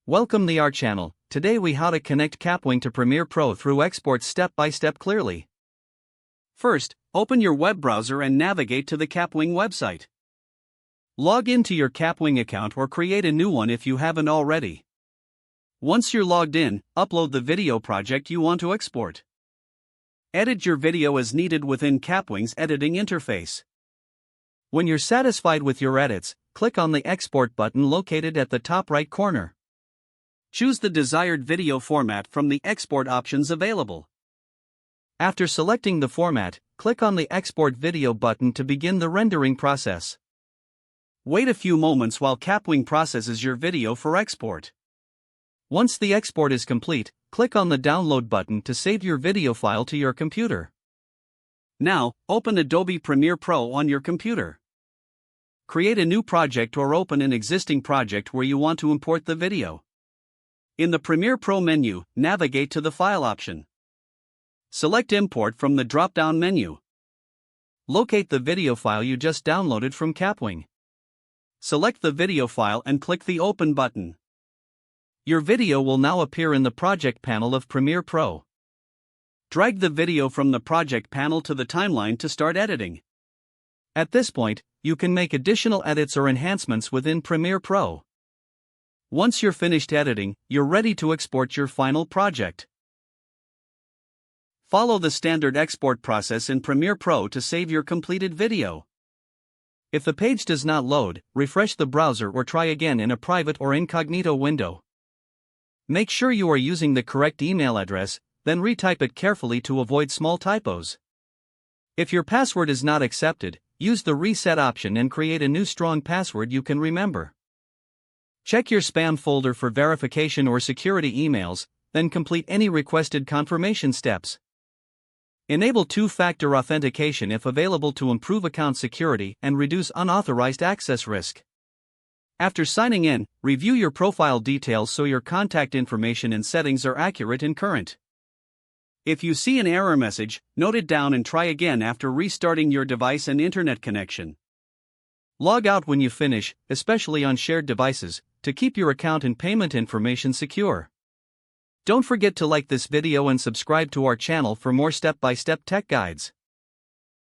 Welcome to our channel. Today we how to connect Kapwing to Premiere Pro through export step by step clearly. First, open your web browser and navigate to the Kapwing website. Log into your Kapwing account or create a new one if you haven't already. Once you're logged in, upload the video project you want to export. Edit your video as needed within Kapwing's editing interface. When you're satisfied with your edits, click on the Export button located at the top right corner. Choose the desired video format from the export options available. After selecting the format, click on the Export Video button to begin the rendering process. Wait a few moments while Kapwing processes your video for export. Once the export is complete, click on the Download button to save your video file to your computer. Now, open Adobe Premiere Pro on your computer. Create a new project or open an existing project where you want to import the video. In the Premiere Pro menu, navigate to the File option. Select Import from the drop-down menu. Locate the video file you just downloaded from Kapwing. Select the video file and click the Open button. Your video will now appear in the Project panel of Premiere Pro. Drag the video from the Project panel to the timeline to start editing. At this point, you can make additional edits or enhancements within Premiere Pro. Once you're finished editing, you're ready to export your final project. Follow the standard export process in Premiere Pro to save your completed video. If the page does not load, refresh the browser or try again in a private or incognito window. Make sure you are using the correct email address, then retype it carefully to avoid small typos. If your password is not accepted, use the reset option and create a new strong password you can remember. Check your spam folder for verification or security emails, then complete any requested confirmation steps. Enable two-factor authentication if available to improve account security and reduce unauthorized access risk. After signing in, review your profile details so your contact information and settings are accurate and current. If you see an error message, note it down and try again after restarting your device and internet connection. Log out when you finish, especially on shared devices, to keep your account and payment information secure. Don't forget to like this video and subscribe to our channel for more step-by-step tech guides.